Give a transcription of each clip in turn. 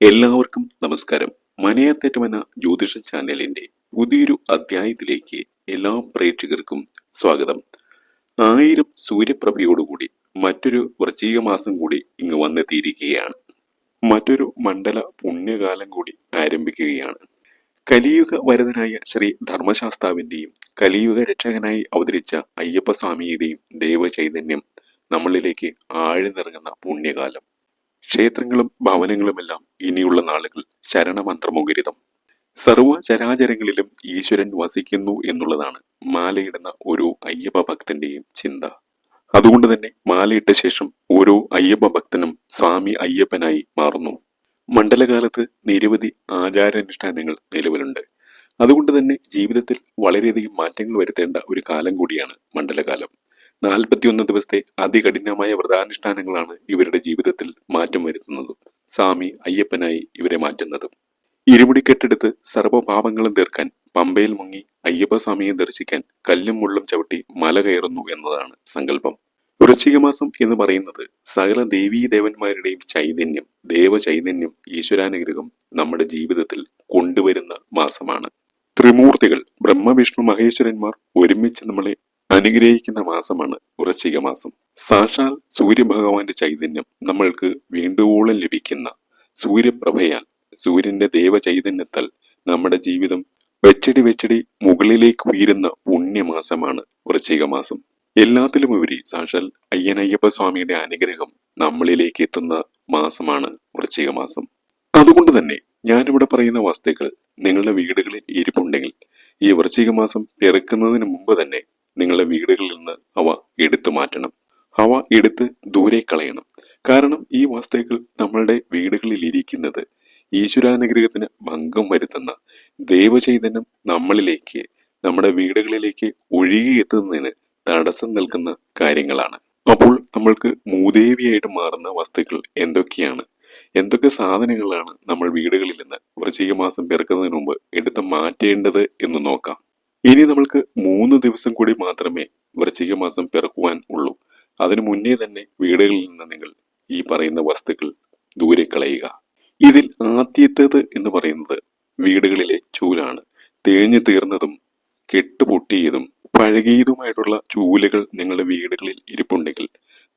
എല്ലാവർക്കും നമസ്കാരം. മനയത്തേറ്റമെന്ന ജ്യോതിഷ ചാനലിന്റെ പുതിയൊരു അധ്യായത്തിലേക്ക് എല്ലാ പ്രേക്ഷകർക്കും സ്വാഗതം. 1000 സൂര്യപ്രഭയോടുകൂടി മറ്റൊരു വൃശ്ചിക മാസം കൂടി ഇങ്ങ് വന്നെത്തിയിരിക്കുകയാണ്. മറ്റൊരു മണ്ഡല പുണ്യകാലം കൂടി ആരംഭിക്കുകയാണ്. കലിയുഗ വരദനായ ശ്രീ ധർമ്മശാസ്താവിന്റെയും കലിയുഗ രക്ഷകനായി അവതരിച്ച അയ്യപ്പസ്വാമിയുടെയും ദേവചൈതന്യം നമ്മളിലേക്ക് ആഴ്ന്നിറങ്ങുന്ന പുണ്യകാലം. ക്ഷേത്രങ്ങളും ഭവനങ്ങളുമെല്ലാം ഇനിയുള്ള നാളുകൾ ശരണമന്ത്രമുഖരിതം. സർവ ചരാചരങ്ങളിലും ഈശ്വരൻ വസിക്കുന്നു എന്നുള്ളതാണ് മാലയിടുന്ന ഓരോ അയ്യപ്പ ഭക്തന്റെയും ചിന്ത. അതുകൊണ്ട് തന്നെ മാലയിട്ട ശേഷം ഓരോ അയ്യപ്പ ഭക്തനും സ്വാമി അയ്യപ്പനായി മാറുന്നു. മണ്ഡലകാലത്ത് നിരവധി ആചാരാനുഷ്ഠാനങ്ങൾ നിലവിലുണ്ട്. അതുകൊണ്ട് തന്നെ ജീവിതത്തിൽ വളരെയധികം മാറ്റങ്ങൾ വരുത്തേണ്ട ഒരു കാലം കൂടിയാണ് മണ്ഡലകാലം. 41 ദിവസത്തെ അതികഠിനമായ വ്രതാനുഷ്ഠാനങ്ങളാണ് ഇവരുടെ ജീവിതത്തിൽ മാറ്റം വരുത്തുന്നതും സ്വാമി അയ്യപ്പനായി ഇവരെ മാറ്റുന്നതും. ഇരുമുടിക്കെട്ടെടുത്ത് സർവ്വപാപങ്ങളും തീർക്കാൻ പമ്പയിൽ മുങ്ങി അയ്യപ്പസ്വാമിയെ ദർശിക്കാൻ കല്ലും മുള്ളും ചവിട്ടി മല കയറുന്നു എന്നതാണ് സങ്കല്പം. വൃശ്ചികമാസം എന്ന് പറയുന്നത് സകല ദേവീദേവന്മാരുടെയും ചൈതന്യം, ദേവചൈതന്യം, ഈശ്വരാനുഗ്രഹം നമ്മുടെ ജീവിതത്തിൽ കൊണ്ടുവരുന്ന മാസമാണ്. ത്രിമൂർത്തികൾ ബ്രഹ്മവിഷ്ണു മഹേശ്വരന്മാർ ഒരുമിച്ച് നമ്മളെ അനുഗ്രഹിക്കുന്ന മാസമാണ് വൃശ്ചിക മാസം. സാക്ഷാൽ സൂര്യഭഗവാന്റെ ചൈതന്യം നമ്മൾക്ക് വേണ്ടുവോളം ലഭിക്കുന്ന സൂര്യപ്രഭയാൽ, സൂര്യന്റെ ദേവചൈതന്യത്താൽ നമ്മുടെ ജീവിതം വെച്ചടി മുകളിലേക്ക് ഉയരുന്ന പുണ്യമാസമാണ് വൃശ്ചിക മാസം. എല്ലാത്തിലും ഉപരി സാക്ഷാൽ അയ്യനയ്യപ്പ സ്വാമിയുടെ അനുഗ്രഹം നമ്മളിലേക്ക് എത്തുന്ന മാസമാണ് വൃശ്ചിക മാസം. അതുകൊണ്ട് തന്നെ ഞാനിവിടെ പറയുന്ന വസ്തുക്കൾ നിങ്ങളുടെ വീടുകളിൽ ഇരിപ്പുണ്ടെങ്കിൽ ഈ വൃശ്ചിക മാസം പിറക്കുന്നതിന് മുമ്പ് തന്നെ നിങ്ങളുടെ വീടുകളിൽ നിന്ന് അവ എടുത്തു മാറ്റണം. അവ എടുത്ത് ദൂരെ കളയണം. കാരണം ഈ വസ്തുക്കൾ നമ്മളുടെ വീടുകളിൽ ഇരിക്കുന്നത് ഈശ്വരാനുഗ്രഹത്തിന് ഭംഗം വരുത്തുന്ന ദൈവചൈതന്യം നമ്മളിലേക്ക്, നമ്മുടെ വീടുകളിലേക്ക് ഒഴുകിയെത്തുന്നതിന് തടസ്സം നിൽക്കുന്ന കാര്യങ്ങളാണ്. അപ്പോൾ നമ്മൾക്ക് മൂദേവിയായിട്ട് മാറുന്ന വസ്തുക്കൾ എന്തൊക്കെയാണ്, എന്തൊക്കെ സാധനങ്ങളാണ് നമ്മൾ വീടുകളിൽ നിന്ന് വൃശ്ചിക മാസം പിറക്കുന്നതിന് മുമ്പ് എടുത്ത് മാറ്റേണ്ടത് എന്ന് നോക്കാം. ഇനി നമ്മൾക്ക് 3 ദിവസം കൂടി മാത്രമേ വൃശ്ചിക മാസം പിറക്കുവാൻ ഉള്ളൂ. അതിനു മുന്നേ തന്നെ വീടുകളിൽ നിന്ന് നിങ്ങൾ ഈ പറയുന്ന വസ്തുക്കൾ ദൂരെ കളയുക. ഇതിൽ ആദ്യത്തേത് എന്ന് പറയുന്നത് വീടുകളിലെ ചൂലാണ്. തേഞ്ഞു തീർന്നതും കെട്ടുപൊട്ടിയതും പഴകിയതുമായിട്ടുള്ള ചൂലുകൾ നിങ്ങളുടെ വീടുകളിൽ ഇരിപ്പുണ്ടെങ്കിൽ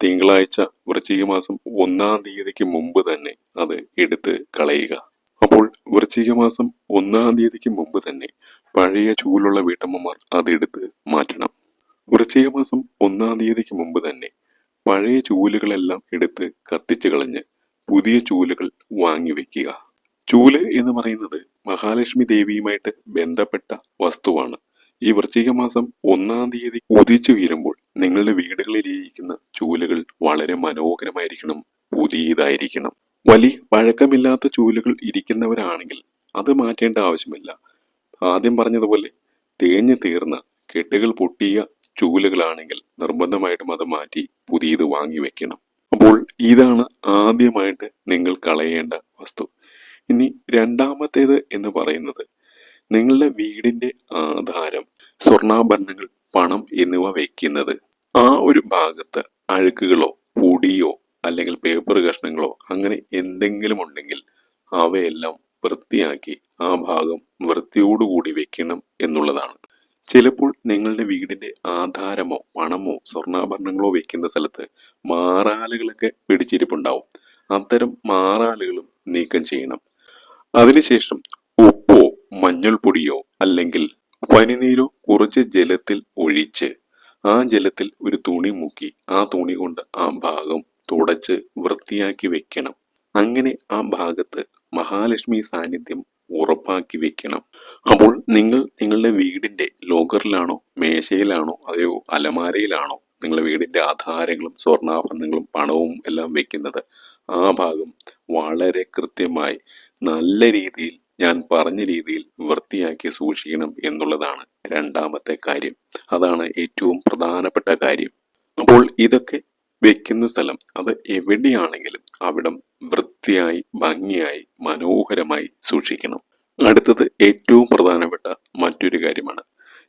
തിങ്കളാഴ്ച വൃശ്ചിക മാസം 1-ാം തീയതിക്ക് മുമ്പ് തന്നെ അത് എടുത്ത് കളയുക. അപ്പോൾ വൃശ്ചിക മാസം 1-ാം തീയതിക്ക് മുമ്പ് തന്നെ പഴയ ചൂലുള്ള വീട്ടമ്മമാർ അതെടുത്ത് മാറ്റണം. വൃശ്ചിക മാസം 1-ാം തീയതിക്ക് മുമ്പ് തന്നെ പഴയ ചൂലുകളെല്ലാം എടുത്ത് കത്തിച്ചു കളഞ്ഞ് പുതിയ ചൂലുകൾ വാങ്ങിവെക്കുക. ചൂല് എന്ന് പറയുന്നത് മഹാലക്ഷ്മി ദേവിയുമായിട്ട് ബന്ധപ്പെട്ട വസ്തുവാണ്. ഈ വൃശ്ചിക മാസം 1-ാം തീയതി ഉദിച്ചു വീരുമ്പോൾ നിങ്ങളുടെ വീടുകളിലിരിക്കുന്ന ചൂലുകൾ വളരെ മനോഹരമായിരിക്കണം, പുതിയതായിരിക്കണം. വലിയ പഴക്കമില്ലാത്ത ചൂലുകൾ ഇരിക്കുന്നവരാണെങ്കിൽ അത് മാറ്റേണ്ട ആവശ്യമില്ല. ആദ്യം പറഞ്ഞതുപോലെ തേഞ്ഞു തീർന്ന കെട്ടുകൾ പൊട്ടിയ ചൂലുകളാണെങ്കിൽ നിർബന്ധമായിട്ടും അത് മാറ്റി പുതിയത് വാങ്ങി വെക്കണം. അപ്പോൾ ഇതാണ് ആദ്യമായിട്ട് നിങ്ങൾ കളയേണ്ട വസ്തു. ഇനി രണ്ടാമത്തേത് എന്ന് പറയുന്നത് നിങ്ങളുടെ വീടിന്റെ ആധാരം, സ്വർണ്ണാഭരണങ്ങൾ, പണം എന്നിവ വെക്കുന്നത്. ആ ഒരു ഭാഗത്ത് അഴുക്കുകളോ പൊടിയോ അല്ലെങ്കിൽ പേപ്പർ കഷ്ണങ്ങളോ അങ്ങനെ എന്തെങ്കിലും ഉണ്ടെങ്കിൽ അവയെല്ലാം വൃത്തിയാക്കി ആ ഭാഗം വൃത്തിയോടുകൂടി വെക്കണം എന്നുള്ളതാണ്. ചിലപ്പോൾ നിങ്ങളുടെ വീടിന്റെ ആധാരമോ പണമോ സ്വർണ്ണാഭരണങ്ങളോ വെക്കുന്ന സ്ഥലത്ത് മാറാലുകളൊക്കെ പിടിച്ചിരിപ്പുണ്ടാവും. അത്തരം മാറാലുകളും നീക്കം ചെയ്യണം. അതിനുശേഷം ഉപ്പോ മഞ്ഞൾപ്പൊടിയോ അല്ലെങ്കിൽ പനിനീരോ കുറച്ച് ജലത്തിൽ ഒഴിച്ച് ആ ജലത്തിൽ ഒരു തുണി മുക്കി ആ തുണി കൊണ്ട് ആ ഭാഗം തുടച്ച് വൃത്തിയാക്കി വെക്കണം. അങ്ങനെ ആ ഭാഗത്ത് മഹാലക്ഷ്മി സാന്നിധ്യം ഉറപ്പാക്കി വെക്കണം. അപ്പോൾ നിങ്ങൾ നിങ്ങളുടെ വീടിന്റെ ലോക്കറിലാണോ, മേശയിലാണോ, അതെയോ അലമാരയിലാണോ നിങ്ങളുടെ വീടിന്റെ ആധാരങ്ങളും സ്വർണ്ണാഭരണങ്ങളും പണവും എല്ലാം വെക്കുന്നത്, ആ ഭാഗം വളരെ കൃത്യമായി നല്ല രീതിയിൽ, ഞാൻ പറഞ്ഞ രീതിയിൽ വൃത്തിയാക്കി സൂക്ഷിക്കണം എന്നുള്ളതാണ് രണ്ടാമത്തെ കാര്യം. അതാണ് ഏറ്റവും പ്രധാനപ്പെട്ട കാര്യം. അപ്പോൾ ഇതൊക്കെ വെക്കുന്ന സ്ഥലം അത് എവിടെയാണെങ്കിലും അവിടം വൃത്തിയായി, ഭംഗിയായി, മനോഹരമായി സൂക്ഷിക്കണം. അടുത്തത് ഏറ്റവും പ്രധാനപ്പെട്ട മറ്റൊരു കാര്യമാണ്.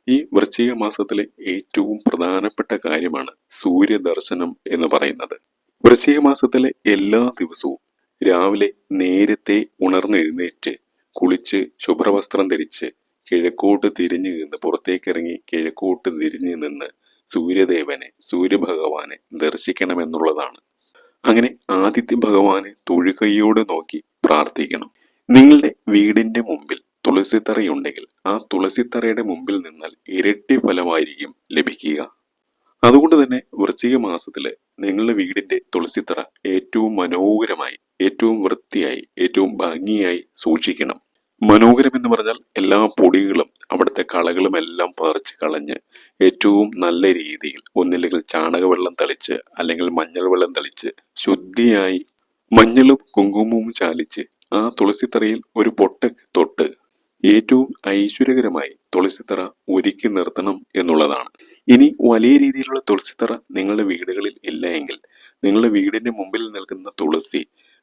ഈ വൃശ്ചിക മാസത്തിലെ ഏറ്റവും പ്രധാനപ്പെട്ട കാര്യമാണ് സൂര്യദർശനം എന്ന് പറയുന്നത്. വൃശ്ചിക മാസത്തിലെ എല്ലാ ദിവസവും രാവിലെ നേരത്തെ ഉണർന്നെഴുന്നേറ്റ് കുളിച്ച് ശുഭ്രവസ്ത്രം ധരിച്ച് കിഴക്കോട്ട് തിരിഞ്ഞു നിന്ന് പുറത്തേക്കിറങ്ങി കിഴക്കോട്ട് തിരിഞ്ഞു നിന്ന് സൂര്യഭഗവാനെ ദർശിക്കണമെന്നുള്ളതാണ്. അങ്ങനെ ആദിത്യ ഭഗവാനെ തൊഴുകൈയോട് നോക്കി പ്രാർത്ഥിക്കണം. നിങ്ങളുടെ വീടിന്റെ മുമ്പിൽ തുളസിത്തറയുണ്ടെങ്കിൽ ആ തുളസിത്തറയുടെ മുമ്പിൽ നിന്നാൽ ഇരട്ടി ഫലമായിരിക്കും ലഭിക്കുക. അതുകൊണ്ട് തന്നെ വൃശ്ചിക മാസത്തില് നിങ്ങളുടെ വീടിന്റെ തുളസിത്തറ ഏറ്റവും മനോഹരമായി, ഏറ്റവും വൃത്തിയായി, ഏറ്റവും ഭംഗിയായി സൂക്ഷിക്കണം. മനോഹരം എന്ന് പറഞ്ഞാൽ എല്ലാ പൊടികളും അവിടുത്തെ കളകളും എല്ലാം പറിച്ച് കളഞ്ഞ് ഏറ്റവും നല്ല രീതിയിൽ ഒന്നില്ലെങ്കിൽ ചാണകവെള്ളം തളിച്ച് അല്ലെങ്കിൽ മഞ്ഞൾ വെള്ളം തളിച്ച് ശുദ്ധിയായി മഞ്ഞളും കുങ്കുമവും ചാലിച്ച് ആ തുളസിത്തറയിൽ ഒരു പൊട്ടൊക്കെ തൊട്ട് ഏറ്റവും ഐശ്വര്യകരമായി തുളസിത്തറ ഒരുക്കി നിർത്തണം എന്നുള്ളതാണ്. ഇനി വലിയ രീതിയിലുള്ള തുളസിത്തറ നിങ്ങളുടെ വീടുകളിൽ ഇല്ല എങ്കിൽ നിങ്ങളുടെ വീടിന്റെ മുമ്പിൽ നിൽക്കുന്ന തുളസി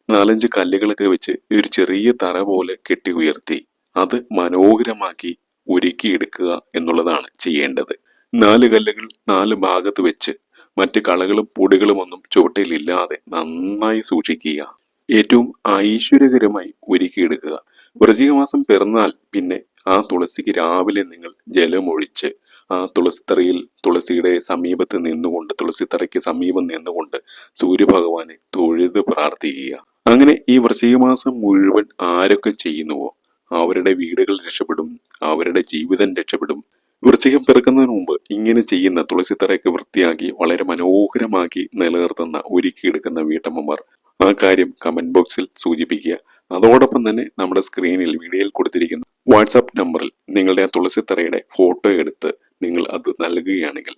4-5 കല്ലുകളൊക്കെ വെച്ച് ഒരു ചെറിയ തറ പോലെ കെട്ടി ഉയർത്തി അത് മനോഹരമാക്കി ഒരുക്കിയെടുക്കുക എന്നുള്ളതാണ് ചെയ്യേണ്ടത്. 4 കല്ലുകൾ 4 ഭാഗത്ത് വെച്ച് മറ്റ് കളകളും പൊടികളും ഒന്നും ചുവട്ടിലില്ലാതെ നന്നായി സൂക്ഷിക്കുക. ഏറ്റവും ഐശ്വര്യകരമായി ഒരുക്കിയെടുക്കുക. വൃശ്ചിക മാസം പിറന്നാൽ പിന്നെ ആ തുളസിക്ക് രാവിലെ നിങ്ങൾ ജലമൊഴിച്ച് ആ തുളസിത്തറയിൽ തുളസിയുടെ സമീപത്ത് നിന്നുകൊണ്ട് തുളസിത്തറയ്ക്ക് സമീപം നിന്നുകൊണ്ട് സൂര്യഭഗവാനെ തൊഴുത് പ്രാർത്ഥിക്കുക. അങ്ങനെ ഈ വൃശ്ചിക മാസം മുഴുവൻ ആരൊക്കെ ചെയ്യുന്നുവോ അവരുടെ വീടുകൾ രക്ഷപ്പെടും, അവരുടെ ജീവിതം രക്ഷപ്പെടും. വൃശ്ചികം പിറക്കുന്നതിന് മുമ്പ് ഇങ്ങനെ ചെയ്യുന്ന തുളസിത്തറയൊക്കെ വൃത്തിയാക്കി വളരെ മനോഹരമാക്കി നിലനിർത്തുന്ന ഒരുക്കിയെടുക്കുന്ന വീട്ടമ്മമാർ ആ കാര്യം കമന്റ് ബോക്സിൽ സൂചിപ്പിക്കുക. അതോടൊപ്പം തന്നെ നമ്മുടെ സ്ക്രീനിൽ വീഡിയോയിൽ കൊടുത്തിരിക്കുന്ന വാട്സാപ്പ് നമ്പറിൽ നിങ്ങളുടെ ആ തുളസിത്തറയുടെ ഫോട്ടോ എടുത്ത് നിങ്ങൾ അത് നൽകുകയാണെങ്കിൽ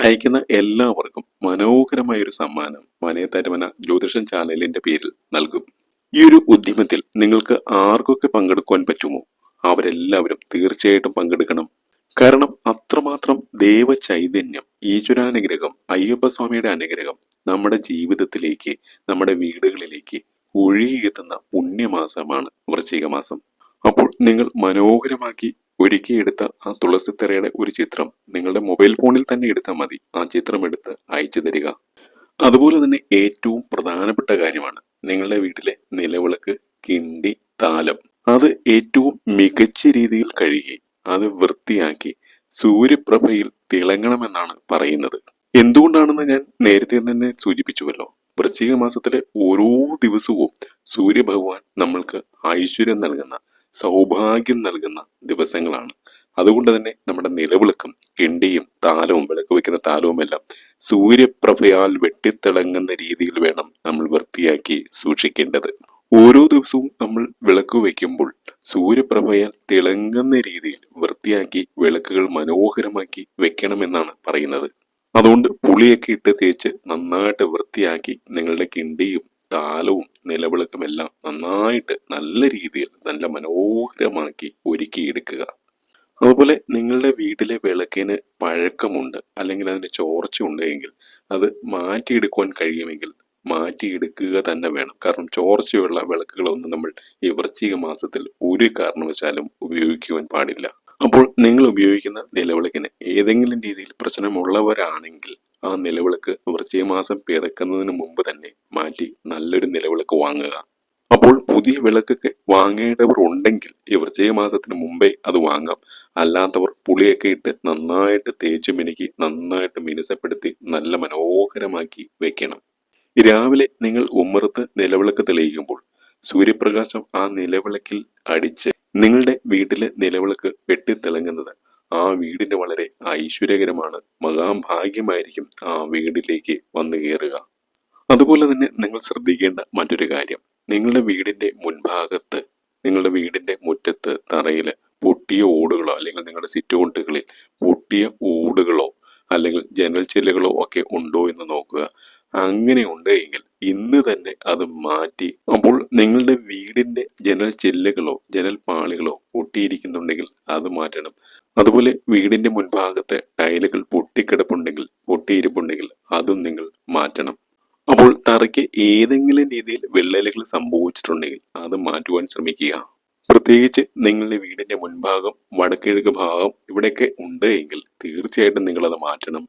അയക്കുന്ന എല്ലാവർക്കും മനോഹരമായ ഒരു സമ്മാനം മനയത്താറ്റുമന ജ്യോതിഷം ചാനലിന്റെ പേരിൽ നൽകും. ഈ ഒരു ഉദ്യമത്തിൽ നിങ്ങൾക്ക് ആർക്കൊക്കെ പങ്കെടുക്കുവാൻ പറ്റുമോ അവരെല്ലാവരും തീർച്ചയായിട്ടും പങ്കെടുക്കണം. കാരണം അത്രമാത്രം ദൈവ ചൈതന്യം, ഈശ്വരാനുഗ്രഹം, അയ്യപ്പസ്വാമിയുടെ അനുഗ്രഹം നമ്മുടെ ജീവിതത്തിലേക്ക്, നമ്മുടെ വീടുകളിലേക്ക് ഒഴുകിയെത്തുന്ന പുണ്യമാസമാണ് വൃശ്ചിക മാസം. അപ്പോൾ നിങ്ങൾ മനോഹരമാക്കി ഒരുക്കിയെടുത്ത ആ തുളസിത്തറയുടെ ഒരു ചിത്രം നിങ്ങളുടെ മൊബൈൽ ഫോണിൽ തന്നെ എടുത്താൽ മതി. ആ ചിത്രം എടുത്ത് അയച്ചു തരിക. അതുപോലെ തന്നെ ഏറ്റവും പ്രധാനപ്പെട്ട കാര്യമാണ് നിങ്ങളുടെ വീട്ടിലെ നിലവിളക്ക്, കിണ്ടി, താലം അത് ഏറ്റവും മികച്ച രീതിയിൽ കഴുകി അത് വൃത്തിയാക്കി സൂര്യപ്രഭയിൽ തിളങ്ങണമെന്നാണ് പറയുന്നത്. എന്തുകൊണ്ടാണെന്ന് ഞാൻ നേരത്തെ തന്നെ സൂചിപ്പിച്ചുവല്ലോ. വൃശ്ചിക മാസത്തിലെ ഓരോ ദിവസവും സൂര്യഭഗവാൻ നമ്മൾക്ക് ഐശ്വര്യം നൽകുന്ന, സൗഭാഗ്യം നൽകുന്ന ദിവസങ്ങളാണ്. അതുകൊണ്ട് തന്നെ നമ്മുടെ നിലവിളക്കും കിണ്ടിയും താലവും വിളക്ക് വെക്കുന്ന താലവും എല്ലാം സൂര്യപ്രഭയാൽ വെട്ടിത്തിളങ്ങുന്ന രീതിയിൽ വേണം നമ്മൾ വൃത്തിയാക്കി സൂക്ഷിക്കേണ്ടത്. ഓരോ ദിവസവും നമ്മൾ വിളക്ക് വയ്ക്കുമ്പോൾ സൂര്യപ്രഭയാൽ തിളങ്ങുന്ന രീതിയിൽ വൃത്തിയാക്കി വിളക്കുകൾ മനോഹരമാക്കി വെക്കണമെന്നാണ് പറയുന്നത്. അതുകൊണ്ട് പുളിയൊക്കെ ഇട്ട് തേച്ച് നന്നായിട്ട് വൃത്തിയാക്കി നിങ്ങളുടെ കിണ്ടിയും താലവും നിലവിളക്കും എല്ലാം നന്നായിട്ട് നല്ല രീതിയിൽ നല്ല മനോഹരമാക്കി ഒരുക്കിയെടുക്കുക. അതുപോലെ നിങ്ങളുടെ വീട്ടിലെ വിളക്കിന് പഴക്കമുണ്ട് അല്ലെങ്കിൽ അതിന് ചോർച്ച ഉണ്ടെങ്കിൽ അത് മാറ്റിയെടുക്കുവാൻ കഴിയുമെങ്കിൽ മാറ്റിയെടുക്കുക തന്നെ വേണം. കാരണം ചോർച്ചയുള്ള വിളക്കുകളൊന്നും നമ്മൾ ഈ വൃശ്ചിക മാസത്തിൽ ഒരു കാരണവശാലും ഉപയോഗിക്കുവാൻ പാടില്ല. അപ്പോൾ നിങ്ങൾ ഉപയോഗിക്കുന്ന നിലവിളക്കിന് ഏതെങ്കിലും രീതിയിൽ പ്രശ്നമുള്ളവരാണെങ്കിൽ ആ നിലവിളക്ക് വൃശ്ചിക മാസം പിറക്കുന്നതിന് മുമ്പ് തന്നെ മാറ്റി നല്ലൊരു നിലവിളക്ക് വാങ്ങുക. അപ്പോൾ പുതിയ വിളക്കൊക്കെ വാങ്ങേണ്ടവർ ഉണ്ടെങ്കിൽ ഈ വൃശ്ചിക മാസത്തിന് മുമ്പേ അത് വാങ്ങാം. അല്ലാത്തവർ പുളിയൊക്കെ ഇട്ട് നന്നായിട്ട് തേച്ച് മിനുക്കി നന്നായിട്ട് മിനുസപ്പെടുത്തി നല്ല മനോഹരമാക്കി വെക്കണം. രാവിലെ നിങ്ങൾ ഉമ്മറത്ത് നിലവിളക്ക് തെളിയിക്കുമ്പോൾ സൂര്യപ്രകാശം ആ നിലവിളക്കിൽ അടിച്ച് നിങ്ങളുടെ വീട്ടിലെ നിലവിളക്ക് വെട്ടിത്തിളങ്ങുന്നത് ആ വീടിന് വളരെ ഐശ്വര്യകരമാണ്, മഹാഭാഗ്യമായിരിക്കും ആ വീടിലേക്ക് വന്നു കയറുക. അതുപോലെ തന്നെ നിങ്ങൾ ശ്രദ്ധിക്കേണ്ട മറ്റൊരു കാര്യം, നിങ്ങളുടെ വീടിന്റെ മുൻഭാഗത്ത്, നിങ്ങളുടെ വീടിന്റെ മുറ്റത്ത് തറയിൽ പൊട്ടിയ ഓടുകളോ അല്ലെങ്കിൽ നിങ്ങളുടെ സിറ്റൗട്ടുകളിൽ പൊട്ടിയ ഓടുകളോ അല്ലെങ്കിൽ ജനൽ ചില്ലുകളോ ഒക്കെ ഉണ്ടോ എന്ന് നോക്കുക. അങ്ങനെ ഉണ്ടെങ്കിൽ ഇന്ന് തന്നെ അത് മാറ്റി, അപ്പോൾ നിങ്ങളുടെ വീടിന്റെ ജനൽ ചില്ലുകളോ ജനൽ പാളികളോ പൊട്ടിയിരിക്കുന്നുണ്ടെങ്കിൽ അത് മാറ്റണം. അതുപോലെ വീടിന്റെ മുൻഭാഗത്തെ ടൈലുകൾ പൊട്ടിയിരിപ്പുണ്ടെങ്കിൽ അതും നിങ്ങൾ മാറ്റണം. അപ്പോൾ തറയ്ക്ക് ഏതെങ്കിലും രീതിയിൽ വിള്ളലുകൾ സംഭവിച്ചിട്ടുണ്ടെങ്കിൽ അത് മാറ്റുവാൻ ശ്രമിക്കുക. പ്രത്യേകിച്ച് നിങ്ങളുടെ വീടിന്റെ മുൻഭാഗം, വടക്കിഴക്ക് ഭാഗം ഇവിടെയൊക്കെ ഉണ്ട് എങ്കിൽ തീർച്ചയായിട്ടും നിങ്ങൾ അത് മാറ്റണം.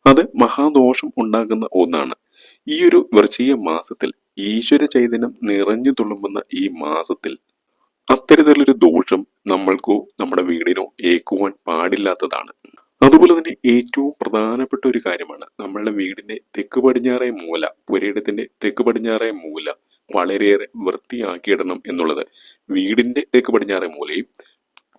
അത് മഹാദോഷം ഉണ്ടാക്കുന്ന ഒന്നാണ്. ഈ ഒരു വൃശ്ചിക മാസത്തിൽ ഈശ്വര ചൈതന്യം നിറഞ്ഞു തുളുമ്പുന്ന ഈ മാസത്തിൽ അത്തരത്തിലൊരു ദോഷം നമ്മൾക്കോ നമ്മുടെ വീടിനോ ഏൽക്കുവാൻ പാടില്ലാത്തതാണ്. അതുപോലെ തന്നെ ഏറ്റവും പ്രധാനപ്പെട്ട ഒരു കാര്യമാണ് നമ്മളുടെ വീടിന്റെ തെക്ക് പടിഞ്ഞാറേ മൂല, പുരയിടത്തിന്റെ തെക്ക് പടിഞ്ഞാറേ മൂല വളരെയേറെ വൃത്തിയാക്കിയിടണം എന്നുള്ളത്. വീടിന്റെ തെക്ക് പടിഞ്ഞാറേ മൂലയും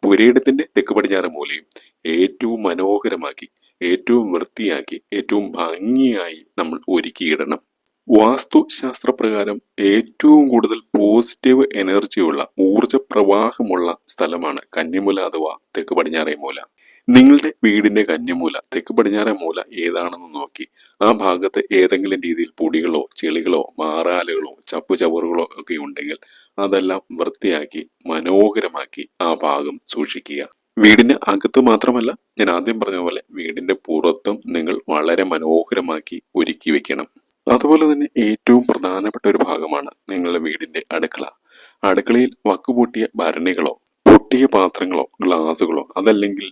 പുരയിടത്തിന്റെ തെക്ക് പടിഞ്ഞാറേ മൂലയും ഏറ്റവും മനോഹരമാക്കി, ഏറ്റവും വൃത്തിയാക്കി, ഏറ്റവും ഭംഗിയായി നമ്മൾ ഒരുക്കിയിടണം. വാസ്തുശാസ്ത്രപ്രകാരം ഏറ്റവും കൂടുതൽ പോസിറ്റീവ് എനർജിയുള്ള ഊർജ പ്രവാഹമുള്ള സ്ഥലമാണ് കന്നിമൂല അഥവാ തെക്ക് പടിഞ്ഞാറേ മൂല. നിങ്ങളുടെ വീടിന്റെ കന്നിമൂല, തെക്ക് പടിഞ്ഞാറേ മൂല ഏതാണെന്ന് നോക്കി ആ ഭാഗത്ത് ഏതെങ്കിലും രീതിയിൽ പൊടികളോ ചെളികളോ മാറാലുകളോ ചപ്പുചവറുകളോ ഒക്കെ ഉണ്ടെങ്കിൽ അതെല്ലാം വൃത്തിയാക്കി മനോഹരമാക്കി ആ ഭാഗം സൂക്ഷിക്കുക. വീടിന്റെ അകത്ത് മാത്രമല്ല, ഞാൻ ആദ്യം പറഞ്ഞ പോലെ വീടിന്റെ പുറത്തും നിങ്ങൾ വളരെ മനോഹരമാക്കി ഒരുക്കി വെക്കണം. അതുപോലെ തന്നെ ഏറ്റവും പ്രധാനപ്പെട്ട ഒരു ഭാഗമാണ് നിങ്ങളുടെ വീടിന്റെ അടുക്കള. അടുക്കളയിൽ വക്കുപൊട്ടിയ ഭരണികളോ പൊട്ടിയ പാത്രങ്ങളോ ഗ്ലാസുകളോ അതല്ലെങ്കിൽ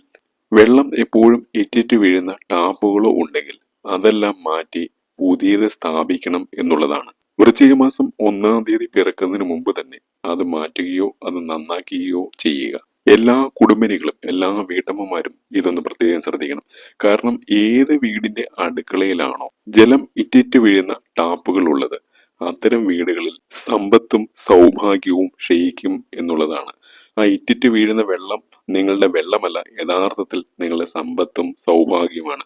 വെള്ളം എപ്പോഴും ഇറ്റിറ്റ് വീഴുന്ന ടാപ്പുകളോ ഉണ്ടെങ്കിൽ അതെല്ലാം മാറ്റി പുതിയത് സ്ഥാപിക്കണം എന്നുള്ളതാണ്. വൃശ്ചിക മാസം 1-ാം തീയതി പിറക്കുന്നതിന് മുമ്പ് തന്നെ അത് മാറ്റുകയോ അത് നന്നാക്കുകയോ ചെയ്യുക. എല്ലാ കുടുംബിനികളും എല്ലാ വീട്ടമ്മമാരും ഇതൊന്ന് പ്രത്യേകം ശ്രദ്ധിക്കണം. കാരണം ഏത് വീടിന്റെ അടുക്കളയിലാണോ ജലം ഇറ്റിറ്റ് വീഴുന്ന ടാപ്പുകൾ ഉള്ളത് അത്തരം വീടുകളിൽ സമ്പത്തും സൗഭാഗ്യവും ക്ഷയിക്കും എന്നുള്ളതാണ്. ആ ഇറ്റിറ്റ് വീഴുന്ന വെള്ളം നിങ്ങളുടെ വെള്ളമല്ല, യഥാർത്ഥത്തിൽ നിങ്ങളുടെ സമ്പത്തും സൗഭാഗ്യവുമാണ്.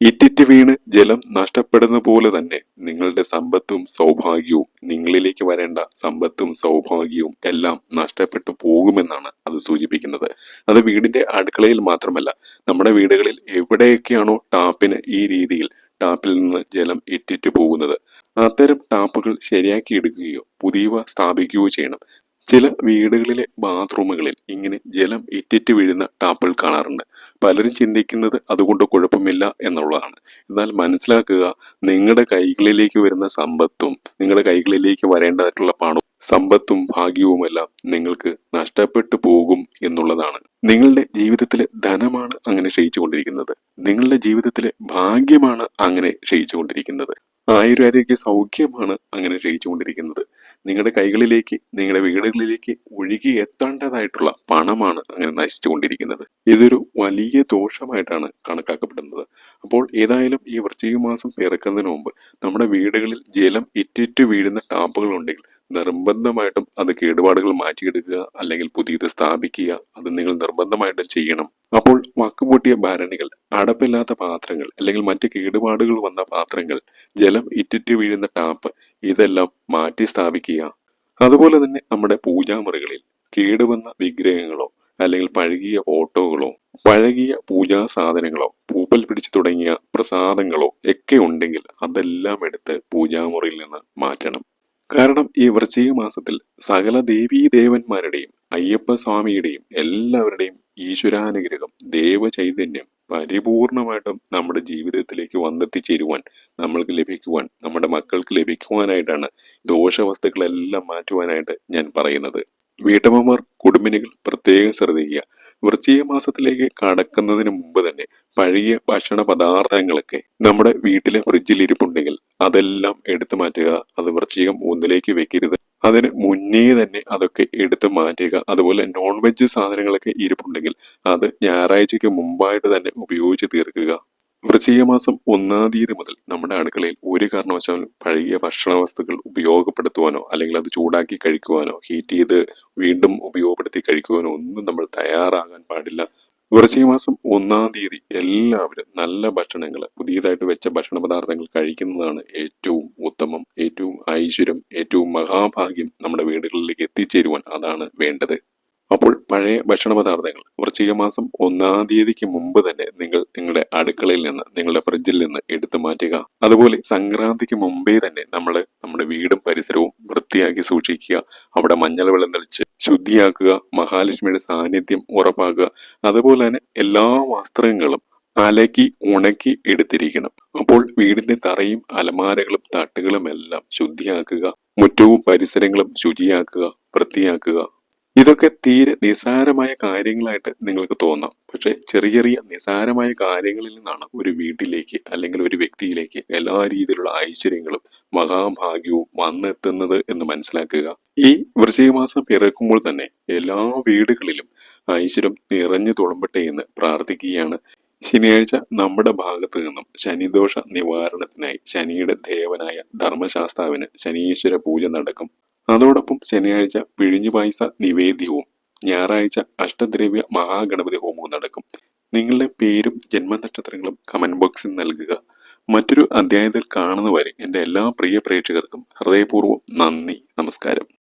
ഇറ്റിറ്റ് വീണ് ജലം നഷ്ടപ്പെടുന്ന പോലെ തന്നെ നിങ്ങളുടെ സമ്പത്തും സൗഭാഗ്യവും, നിങ്ങളിലേക്ക് വരേണ്ട സമ്പത്തും സൗഭാഗ്യവും എല്ലാം നഷ്ടപ്പെട്ടു പോകുമെന്നാണ് അത് സൂചിപ്പിക്കുന്നത്. അത് വീടിന്റെ അടുക്കളയിൽ മാത്രമല്ല, നമ്മുടെ വീടുകളിൽ എവിടെയൊക്കെയാണോ ടാപ്പിന് ഈ രീതിയിൽ ടാപ്പിൽ നിന്ന് ജലം ഇറ്റിറ്റ് പോകുന്നത് അത്തരം ടാപ്പുകൾ ശരിയാക്കി എടുക്കുകയോ പുതിയവ സ്ഥാപിക്കുകയോ ചെയ്യണം. ചില വീടുകളിലെ ബാത്റൂമുകളിൽ ഇങ്ങനെ ജലം ഇറ്റിറ്റ് വീഴുന്ന ടാപ്പുകൾ കാണാറുണ്ട്. പലരും ചിന്തിക്കുന്നത് അതുകൊണ്ട് കുഴപ്പമില്ല എന്നുള്ളതാണ്. എന്നാൽ മനസ്സിലാക്കുക, നിങ്ങളുടെ കൈകളിലേക്ക് വരുന്ന സമ്പത്തും നിങ്ങളുടെ കൈകളിലേക്ക് വരേണ്ടതായിട്ടുള്ള പണവും സമ്പത്തും ഭാഗ്യവുമെല്ലാം നിങ്ങൾക്ക് നഷ്ടപ്പെട്ടു പോകും എന്നുള്ളതാണ്. നിങ്ങളുടെ ജീവിതത്തിലെ ധനമാണ് അങ്ങനെ ക്ഷയിച്ചുകൊണ്ടിരിക്കുന്നത്. നിങ്ങളുടെ ജീവിതത്തിലെ ഭാഗ്യമാണ് അങ്ങനെ ക്ഷയിച്ചുകൊണ്ടിരിക്കുന്നത്. ആയുരാരോഗ്യ സൗഖ്യമാണ് അങ്ങനെ ക്ഷയിച്ചുകൊണ്ടിരിക്കുന്നത്. നിങ്ങളുടെ കൈകളിലേക്ക്, നിങ്ങളുടെ വീടുകളിലേക്ക് ഒഴുകി എത്തേണ്ടതായിട്ടുള്ള പണമാണ് അങ്ങനെ നശിച്ചുകൊണ്ടിരിക്കുന്നത്. ഇതൊരു വലിയ ദോഷമായിട്ടാണ് കണക്കാക്കപ്പെടുന്നത്. അപ്പോൾ ഏതായാലും ഈ വൃശ്ചിക മാസം പിറക്കുന്നതിന് മുമ്പ് നമ്മുടെ വീടുകളിൽ ജലം ഇറ്റിറ്റ് വീഴുന്ന ടാപ്പുകൾ ഉണ്ടെങ്കിൽ നിർബന്ധമായിട്ടും അത് കേടുപാടുകൾ മാറ്റിയെടുക്കുക, അല്ലെങ്കിൽ പുതിയത് സ്ഥാപിക്കുക. അത് നിങ്ങൾ നിർബന്ധമായിട്ടും ചെയ്യണം. അപ്പോൾ വക്കുപൊട്ടിയ ഭരണികൾ, അടപ്പില്ലാത്ത പാത്രങ്ങൾ, അല്ലെങ്കിൽ മറ്റ് കേടുപാടുകൾ വന്ന പാത്രങ്ങൾ, ജലം ഇറ്റിറ്റ് വീഴുന്ന ടാപ്പ് ഇതെല്ലാം മാറ്റി സ്ഥാപിക്കുക. അതുപോലെ തന്നെ നമ്മുടെ പൂജാമുറികളിൽ കേടുവന്ന വിഗ്രഹങ്ങളോ അല്ലെങ്കിൽ പഴകിയ ഫോട്ടോകളോ പഴകിയ പൂജാ സാധനങ്ങളോ പൂപ്പൽ പിടിച്ചു തുടങ്ങിയ പ്രസാദങ്ങളോ ഒക്കെ ഉണ്ടെങ്കിൽ അതെല്ലാം എടുത്ത് പൂജാമുറിയിൽ നിന്ന് മാറ്റണം. കാരണം ഈ വൃശ്ചിക മാസത്തിൽ സകല ദേവീ ദേവന്മാരുടെയും അയ്യപ്പ സ്വാമിയുടെയും എല്ലാവരുടെയും ഈശ്വരാനുഗ്രഹം, ദേവചൈതന്യം പരിപൂർണമായിട്ടും നമ്മുടെ ജീവിതത്തിലേക്ക് വന്നെത്തിച്ചേരുവാൻ, നമ്മൾക്ക് ലഭിക്കുവാൻ, നമ്മുടെ മക്കൾക്ക് ലഭിക്കുവാനായിട്ടാണ് ദോഷവസ്തുക്കളെല്ലാം മാറ്റുവാനായിട്ട് ഞാൻ പറയുന്നത്. വീട്ടമ്മമാർ, കുടുംബിനികൾ പ്രത്യേകം ശ്രദ്ധിക്കുക. വൃശ്ചിക മാസത്തിലേക്ക് കടക്കുന്നതിന് മുമ്പ് തന്നെ പഴകിയ ഭക്ഷണ പദാർത്ഥങ്ങളൊക്കെ നമ്മുടെ വീട്ടിലെ ഫ്രിഡ്ജിൽ ഇരിപ്പുണ്ടെങ്കിൽ അതെല്ലാം എടുത്തു മാറ്റുക. അത് വൃശ്ചികം 1-ലേക്ക് വെക്കരുത്. അതിന് മുന്നേ തന്നെ അതൊക്കെ എടുത്തു മാറ്റുക. അതുപോലെ നോൺ വെജ് സാധനങ്ങളൊക്കെ ഇരിപ്പുണ്ടെങ്കിൽ അത് ഞായറാഴ്ചക്ക് മുമ്പായിട്ട് തന്നെ ഉപയോഗിച്ച് തീർക്കുക. വൃശ്ചിക മാസം 1-ാം തീയതി മുതൽ നമ്മുടെ അടുക്കളയിൽ ഒരു കാരണവശാലും പഴകിയ ഭക്ഷണ വസ്തുക്കൾ ഉപയോഗപ്പെടുത്തുവാനോ അല്ലെങ്കിൽ അത് ചൂടാക്കി കഴിക്കുവാനോ ഹീറ്റ് ചെയ്ത് വീണ്ടും ഉപയോഗപ്പെടുത്തി കഴിക്കുവാനോ ഒന്നും നമ്മൾ തയ്യാറാകാൻ പാടില്ല. വൃശ്ചിക മാസം 1-ാം തീയതി എല്ലാവരും നല്ല ഭക്ഷണങ്ങൾ, പുതിയതായിട്ട് വെച്ച ഭക്ഷണ പദാർത്ഥങ്ങൾ കഴിക്കുന്നതാണ് ഏറ്റവും ഉത്തമം, ഏറ്റവും ഐശ്വര്യം, ഏറ്റവും മഹാഭാഗ്യം നമ്മുടെ വീടുകളിലേക്ക് എത്തിച്ചേരുവാൻ അതാണ് വേണ്ടത്. അപ്പോൾ പഴയ ഭക്ഷണ പദാർത്ഥങ്ങൾ വൃശ്ചിക മാസം 1-ാം തീയതിക്ക് മുമ്പ് തന്നെ നിങ്ങൾ നിങ്ങളുടെ അടുക്കളയിൽ നിന്ന്, നിങ്ങളുടെ ഫ്രിഡ്ജിൽ നിന്ന് എടുത്തു മാറ്റുക. അതുപോലെ സംക്രാന്തിക്ക് മുമ്പേ തന്നെ നമ്മൾ നമ്മുടെ വീടും പരിസരവും വൃത്തിയാക്കി സൂക്ഷിക്കുക. അവിടെ മഞ്ഞൾ വെള്ളം തെളിച്ച് ശുദ്ധിയാക്കുക. മഹാലക്ഷ്മിയുടെ സാന്നിധ്യം ഉറപ്പാക്കുക. അതുപോലെ തന്നെ എല്ലാ വസ്ത്രങ്ങളും അലക്കി ഉണക്കി എടുത്തിരിക്കണം. അപ്പോൾ വീടിന്റെ തറയും അലമാരകളും തട്ടുകളും എല്ലാം ശുദ്ധിയാക്കുക. മുറ്റവും പരിസരങ്ങളും ശുചിയാക്കുക, വൃത്തിയാക്കുക. ഇതൊക്കെ തീരെ നിസ്സാരമായ കാര്യങ്ങളായിട്ട് നിങ്ങൾക്ക് തോന്നാം. പക്ഷെ ചെറിയ ചെറിയ നിസ്സാരമായ കാര്യങ്ങളിൽ നിന്നാണ് ഒരു വീട്ടിലേക്ക് അല്ലെങ്കിൽ ഒരു വ്യക്തിയിലേക്ക് എല്ലാ രീതിയിലുള്ള ഐശ്വര്യങ്ങളും മഹാഭാഗ്യവും വന്നെത്തുന്നത് എന്ന് മനസ്സിലാക്കുക. ഈ വൃശ്ചിക മാസം പിറക്കുമ്പോൾ തന്നെ എല്ലാ വീടുകളിലും ഐശ്വര്യം നിറഞ്ഞു തുളുമ്പട്ടെ എന്ന് പ്രാർത്ഥിക്കുകയാണ്. ശനിയാഴ്ച നമ്മുടെ ഭാഗത്തു നിന്നും ശനിദോഷ നിവാരണത്തിനായി ശനിയുടെ ദേവനായ ധർമ്മശാസ്താവിന് ശനീശ്വര പൂജ നടക്കും. അതോടൊപ്പം ശനിയാഴ്ച പിഴിഞ്ഞു പായസ നിവേദ്യവും ഞായറാഴ്ച അഷ്ടദ്രവ്യ മഹാഗണപതി ഹോമവും നടക്കും. നിങ്ങളുടെ പേരും ജന്മനക്ഷത്രങ്ങളും കമന്റ് ബോക്സിൽ നൽകുക. മറ്റൊരു അധ്യായത്തിൽ കാണുന്നവരെ എൻ്റെ എല്ലാ പ്രിയ പ്രേക്ഷകർക്കും ഹൃദയപൂർവ്വം നന്ദി, നമസ്കാരം.